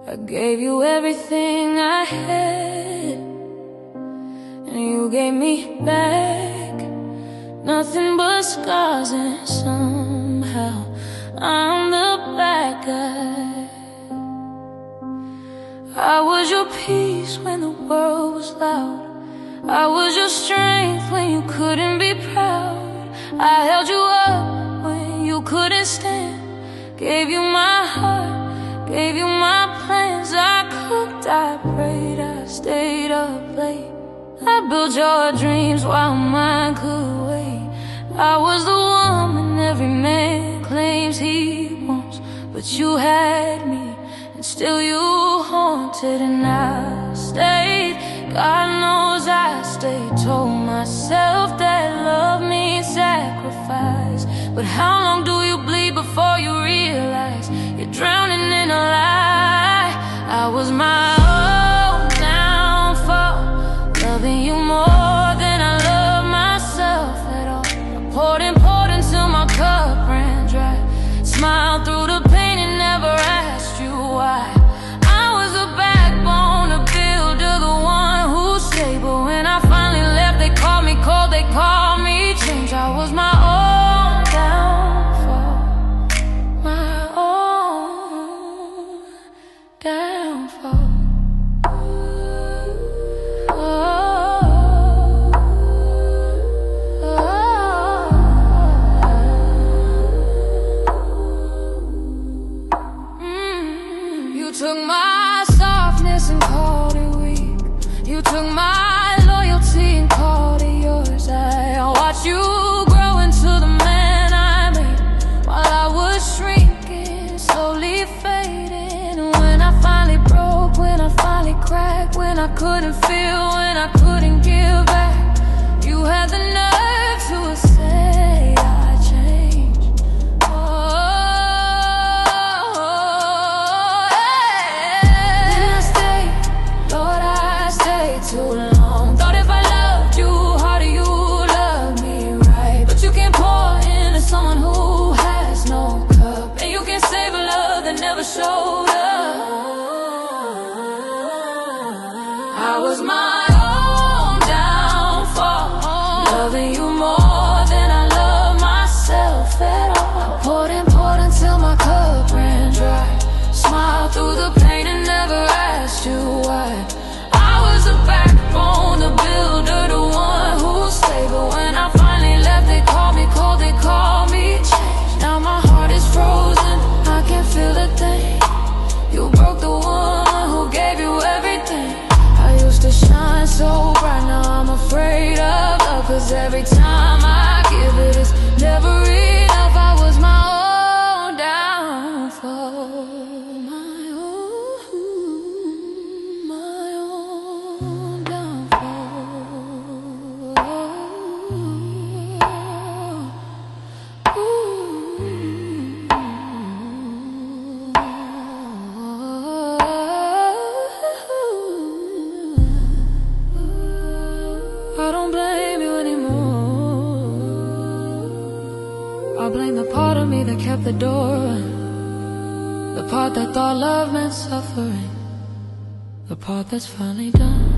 I gave you everything I had, and you gave me back nothing but scars, and somehow I'm the bad guy. I was your peace when the world was loud. I was your strength when you couldn't be proud. I held you up when you couldn't stand. Gave you my heart, gave you my plans. I cooked, I prayed, I stayed up late. I built your dreams while mine could wait. I was the woman every man claims he wants, but you had me, and still you haunted. And I stayed, God knows I stayed. Told myself that love means sacrifice, but how long do you bleed before you realize you're drowning in a lie? I was my own downfall, loving you more than I love myself at all. I poured until my cup ran dry. Smiled through the pain and never asked you why. I was the backbone, the builder, the one who stayed. But when I finally left, they called me cold, they called me change. I was my own downfall, my own downfall. You took my softness and called it weak. You took my loyalty and called it yours. I watched you grow into the man I made, while I was shrinking, slowly fading. When I finally broke, when I finally cracked, when I couldn't feel, when I couldn't give back, you had the nerve to say I changed. Too long. Thought if I loved you harder, you love me right. But you can't pour into someone who has no cup, and you can't save a love that never showed up. I was my own downfall, loving you more than I love myself at all. I poured until my cup ran dry. Smiled through the pain and never asked you why. The backbone, the builder, the one who stayed. But when I finally left, they called me cold, they called me change. Now my heart is frozen, I can't feel a thing. You broke the one who gave you everything. I used to shine so bright, now I'm afraid of love, 'cause every time I give it, it's never enough. I was my own downfall. I don't blame you anymore. I blame the part of me that kept the door, the part that thought love meant suffering, the part that's finally done.